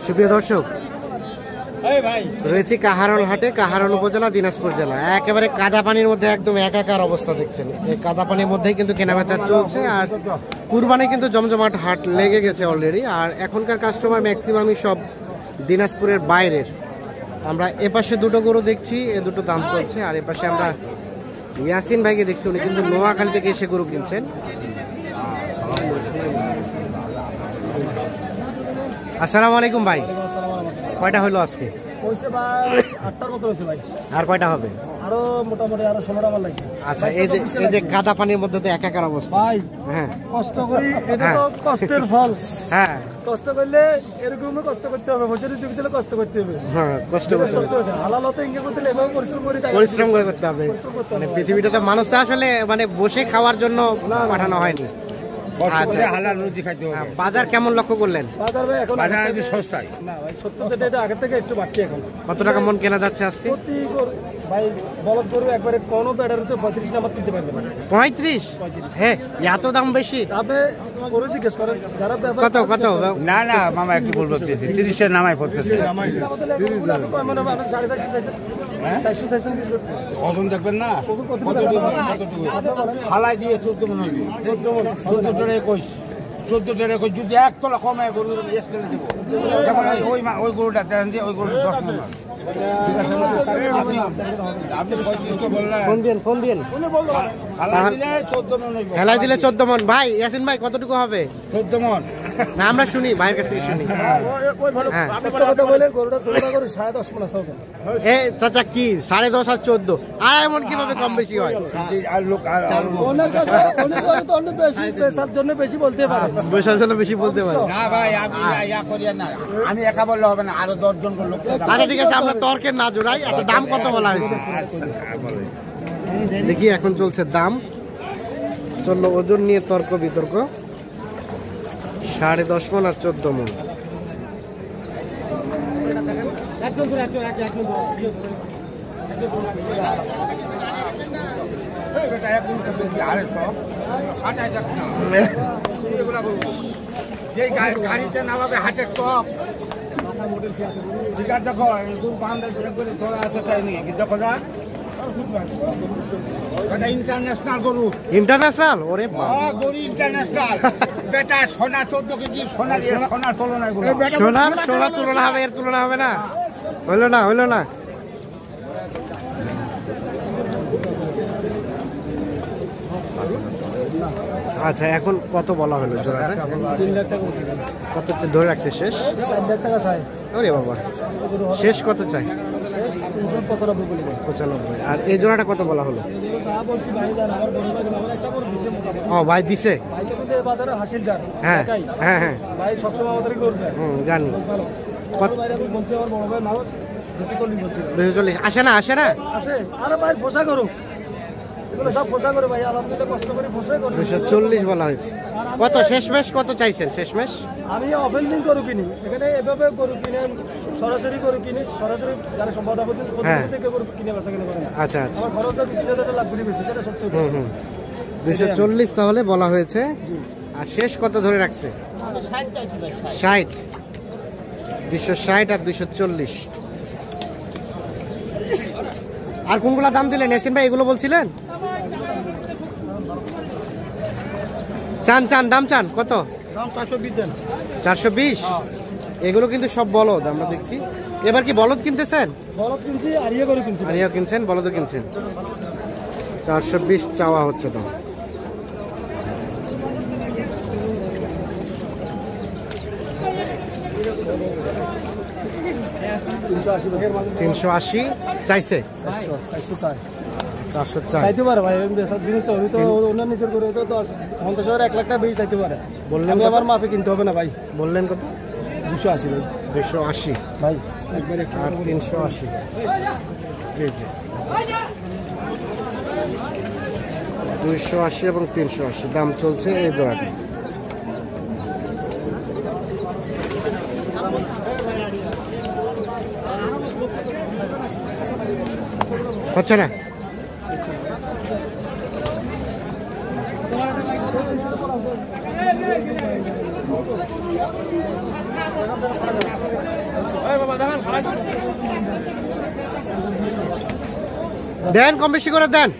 সুপ্রিয় দর্শক, রয়েছে কাহারোল হাটে, কাহারোল উপজেলা, দিনাজপুর জেলা। একেবারে কাদা পানির মধ্যে একদম একাকার অবস্থা দেখছেন। এই কাদা পানির মধ্যেই কিন্তু কেনাবেচা চলছে। আর কুরবানি কিন্তু জমজমাট হাট লেগে গেছে অলরেডি। আর এখনকার কাস্টমার ম্যাক্সিমামই সব দিনাজপুরের বাইরের। আমরা এপাশে দুটো গরু দেখছি, এ দুটো দাম চলছে। আর এপাশে আমরা ইয়াসিন ভাইকে দেখছি, উনি কিন্তু নোয়াখালী থেকে এসে গরু কিনছেন। আসসালামু আলাইকুম ভাই, কয়টা হলো আজকে? আর কয়টা হবে? আরো মোটামুটি আরো 16টা মাল লাগবে। আচ্ছা, এই যে কাদা পানির মধ্যে তো একাকার অবস্থা ভাই। হ্যাঁ, কষ্ট করি, এটা তো কষ্টের ফল। হ্যাঁ, কষ্ট করলে এরকম কষ্ট করতে হবে, বছরের যুগে দিলে কষ্ট করতে হবে। হ্যাঁ, কষ্ট করতে হবে, হালাল হতে ইনকাম করতে এভাবে পরিশ্রম করে করতে হবে। মানে পৃথিবীটাতে মানুষ তো আসলে মানে বসে খাওয়ার জন্য পাঠানো হয়নি। বাজার কেমন লক্ষ্য করলেন? বাজার সস্তায় না ভাই, 70 টাকা আগের থেকে একটু বাড়তি। এখন কত টাকা মন কেনা যাচ্ছে আজকে? ভাই বলদ গরু একবারে কোনো ব্যাটার হতে 35 নাম্বার কিনতে পারবে না। 35? হ্যাঁ, এত দাম বেশি? তবে গরু জিজ্ঞেস করেন যারা। কত কত? না না মামা, একটু বলবো 30 এর নামাই পড়তেছে। ওজন দেখবেন না, ফালাই দিয়ে 14 মনে হবে, 14 টাকা 21, 14 টাকা 21। যদি একতলা কমে গরু দেবো, যেমন ওই গরুটা দিয়ে ওই গরু 10 মন। ঠিক আছে, আপনি 35 বললেন, ফোন দিন। খেলায় দিলে 14 মন। ভাই ইয়াসিন ভাই, কতটুকু হবে? 14 মন না, আমরা শুনি ভাইয়ের কাছ থেকে শুনি। চাচা কি 10.5 আর 14 আর এমন কিভাবে কম বেশি হয়? বেশি বলতে পারে, বেশি বলতে পারে না ভাই। আমি একা বললে হবে না, আরো 10 জন লোক। আচ্ছা ঠিক আছে, আমরা তর্কের না জোড়াই। আচ্ছা, দাম কত বলা হয়েছে দেখি। এখন চলছে দাম, চললো ওজন নিয়ে তর্ক বিতর্ক। 10.5 মন আর 14 মন। গাড়িতে নামাবে হাটের টপ। ঠিক আছে, দেখো ধরা আছে, তাই নিয়ে দেখো যা ইন্টারন্যাশনাল গরু। ইন্টারন্যাশনাল? ওরে গরু ইন্টারন্যাশনাল বেটা। সোনা 14 কেজি সোনার তুলনায় সোনার তুলনা হবে, এর তুলনা হবে না। হইলো না। আচ্ছা, এখন কত বলা হলো জোড়াটা? 3 লাখ টাকা কত ধরে রাখছে শেষ? 4 লাখ টাকা চাই। ওরে বাবা, শেষ কত চাই? 95। আর এই জোড়াটা কত বলা হলো? ও ভাই দিছে। হ্যাঁ হ্যাঁ হ্যাঁ, ভাই সবসময় আমাদের করবে। জানি। 240 আসে না? আসে। আরে ভাই পোষা করুক, এগুলো সব পোষা করে ভাই, আলহামদুলিল্লাহ কষ্ট করে পোষা করে। 240 বলা হয়েছে। কত শেষমেশ কত চাইছেন? শেষমেশ আমি অফেন্ডিং গরু কিনি, এখানে এভাবে গরু কিনে সরাসরি গরু কিনি, সরাসরি যারা সম্পাদক থেকে গরু কিনে বেচা কিনে করে না। আচ্ছা আচ্ছা, আমার খরচ 20,000 লাখ বেশি, সেটা সত্যি। 240 তাহলে বলা হয়েছে। আর শেষ কত ধরে রাখছে? 60। 260 আর 240। আর কোনগুলা দাম দিলেন ইয়াসিন ভাই? এগুলো বলছিলেন। চান দাম চান কত? 420। এগুলো কিন্তু সব বলদ আমরা দেখছি। এবার কি বলদ কিনতেছেন? বলদ কিনছি, আরিয়া গরু কিনছি। আরিয়া কিনছেন, বলদও কিনছেন। 420 চাওয়া হচ্ছে দাম। $380 চাইছে। 400 চাইতে পারে ভাই, জিনিস তো ওনার নিচের করে তো 50,000 1 লাখ টাকা বেশি চাইতে পারে। বললেন আমার মাপে কিনতে হবে না ভাই। বললেন কত? 280 ভাই। 280 ভাই একবারে। আর 380। 280 এবং 380 দাম চলছে এই জোড়াটা। হচ্ছে না। দেন, কম বেশি করে দেন।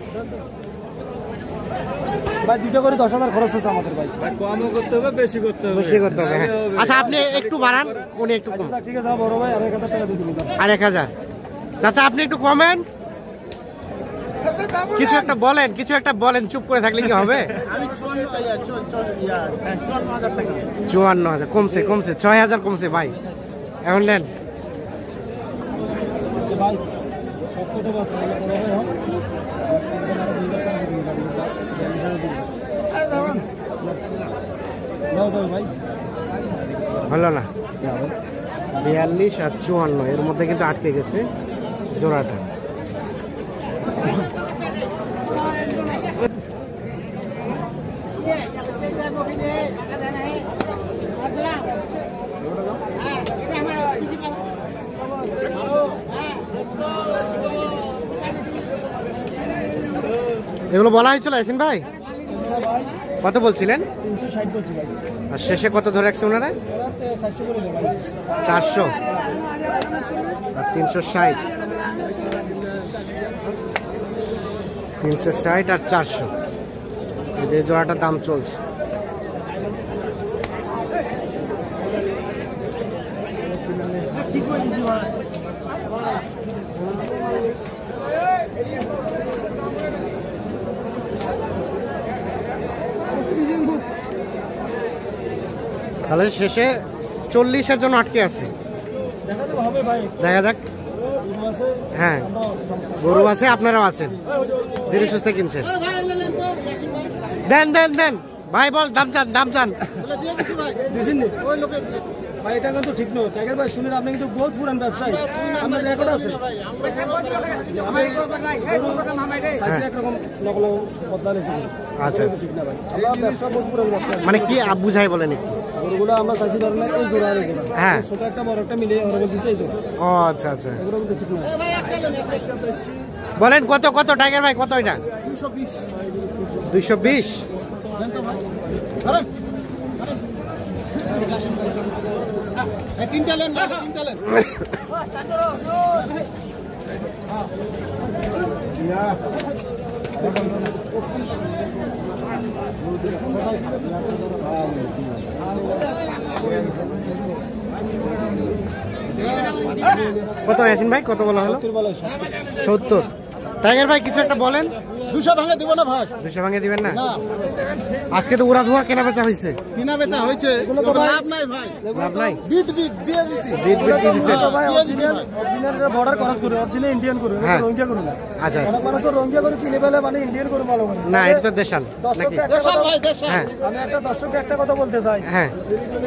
ভাই দুটো করে 10,000 খরচ হচ্ছে আমাদের ভাই। কমও করতে হবে, বেশি করতে হবে। বেশি করতে হবে, হ্যাঁ। আচ্ছা আপনি একটু বাড়ান, উনি একটু কম। ঠিক আছে বড় ভাই, 1,000 টাকা দিয়ে দিন। 1000। চাচা আপনি একটু কমেন, কিছু একটা বলেন, কিছু একটা বলেন, চুপ করে থাকলে কি হবে? 54,000 কমছে, কমছে 6,000 কমছে ভাই, এখন নেন। ভাই সব কথা বলতে ভাই হলো না, 42 আর 54 এর মধ্যে কিন্তু আটকে গেছে জোড়াটা। এগুলো বলা হয়েছিল ইয়াসিন ভাই, কত বলছিলেন? 360 বলছি ভাই। আর শেষে কত ধরে রাখছে ওনারা? 400 করে ভাই। 400 আর 360, 360 আর 400, এই যে জোড়াটার দাম চলছে। তাহলে শেষে 40-এর জন্য আটকে আছে, দেখা যাবে হবে ভাই। দেখা যাক। হ্যাঁ গরু আছে, আপনারাও আছেন, ধীরে সুস্থে কিনছেন। দেন দেন দেন ভাই, বল দাম চান, দাম চান। ভাই এটা কিন্তু ঠিক নয় টাইগার ভাই, শুনুন আপনি কিন্তু বহুত পুরান ব্যবসায়ী, আপনার রেকর্ড আছে। একরকম নকল বদলা আচ্ছা ঠিক না ভাই, আমরা ব্যবসা বহুত পুরান ব্যবসা। মানে কি বুঝাই বলেন একটু? গরুগুলো আমরা চাইছি ধরনের এই জোড়া আর এই জোড়া, হ্যাঁ ছোট একটা বড় একটা মিলিয়ে ওরা বলতেছে এই জোড়া। ও আচ্ছা আচ্ছা, এগুলো কিন্তু ঠিক নয়। বলেন কত কত টাইগার ভাই, কত এটা? 220। তিনটা লেন, তিনটা লেন। কত ইয়াসিন ভাই, কত বলা হলো? 70। টাইগার ভাই কিছু একটা বলেন। 200 ভাঙে দিব না ভাই, 200 ভাঙে দিবেন না? আজকে তো উড়া ধোয়া কেনা বেচা হয়েছে, কিনা বেচা হয়েছে, লাভ নাই ভাই, লাভ নাই। বিট বিট দিয়ে দিছি, বিট বিট দিয়ে দিছেন। ভাই অরিজিনাল বর্ডার খরচ করে, অরিজিনাল ইন্ডিয়ান করে, হ্যাঁ। রোহিঙ্গা করে না। আচ্ছা অনেক মানুষ তো রোহিঙ্গা করে কিনে ফেলে, মানে ইন্ডিয়ান করে ভালো করে না, এটা তো দেশাল নাকি? হ্যাঁ আমি একটা দর্শককে একটা কথা বলতে চাই, হ্যাঁ,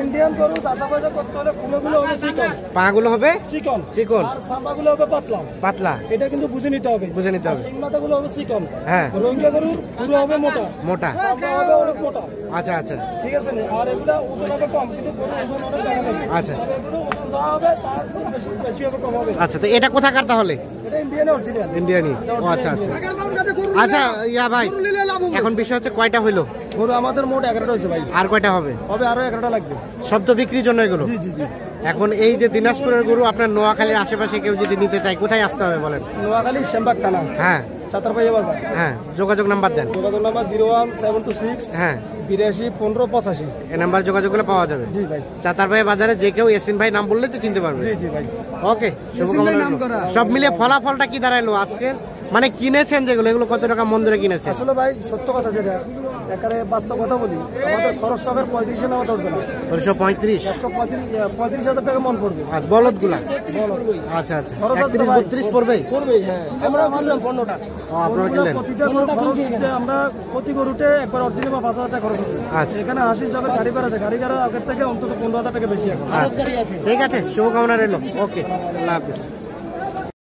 ইন্ডিয়ান গরু চাষাবাদ করতে হলে ফুলগুলো হবে চিকন, পাগুলো হবে চিকন চিকন, আর সাম্বাগুলো হবে পাতলা পাতলা, এটা কিন্তু বুঝে নিতে হবে, বুঝে নিতে হবে। সিং মাথাগুলো হবে চিকন, হ্যাঁ, রোহিঙ্গা গরুর পুরো হবে মোটা, মোটা। সাম্বা হবে অনেক মোটা। আচ্ছা আচ্ছা ঠিক আছে না? আর এগুলা ওজন হবে কম, কিন্তু গরুর ওজন অনেক দেখা যাবে। আচ্ছা আর এগুলো ওজন যা হবে তার বেশি বেশি হবে কম হবে। আচ্ছা, তো এটা কোথাকার তাহলে? এটা ইন্ডিয়ান অরিজিনাল। ইন্ডিয়ানি। ও আচ্ছা আচ্ছা আচ্ছা, ইয়া ভাই এখন বিষয় হচ্ছে কয়টা হইলো? গরু আমাদের মোট 11টা হয়েছে ভাই, আর কয়টা হবে? হবে আরো 11টা লাগবে। সব তো বিক্রির জন্য এগুলো? জি জি জি। এখন এই যে দিনাজপুরের গরু আপনার নোয়াখালীর আশেপাশে কেউ যদি নিতে চায় কোথায় আসতে হবে বলেন? নোয়াখালী শ্যামবাগ থানা, হ্যাঁ চাতারপাইয়া বাজার। হ্যাঁ, যোগাযোগ নাম্বার দেন। যোগাযোগ নাম্বার 01726 হ্যাঁ 82 15 85। এই নাম্বার যোগাযোগ করলে পাওয়া যাবে। জি ভাই। চাতারপাই বাজারে যে কেউ ইয়াসিন ভাই নাম বললে তো চিনতে পারবে। জি জি ভাই। ওকে, শুভকামনা রইলো। সব মিলিয়ে ফলাফলটা কি দাঁড়াইলো আজকের? মানে কিনেছেন যেগুলো, এগুলো কত টাকা মন ধরে কিনেছেন? আসলে ভাই সত্য কথা যেটা, একারে বাস্তব কথা বলি, আমাদের খরচ সবের 35 নামা ধরবে না, 235। 135,000 টাকা মন পড়বে। আর বলদ গুলা? আচ্ছা আচ্ছা, 31-32 পড়বে। পড়বেই, হ্যাঁ। আমরা কিনলাম 15টা। আপনারা কিনলেন? প্রতিটা গরু খরচ হচ্ছে, আমরা প্রতি গরুতে একবার অরিজিনাল 5,000 টাকা খরচ আছে। আচ্ছা। এখানে 80 জনের গাড়ি ভাড়া আছে, গাড়ি ভাড়া আগের থেকে অন্তত 15,000 টাকা বেশি এখন। আচ্ছা, ঠিক আছে, শুভকামনা রইলো। ওকে, আল্লাহ হাফিজ।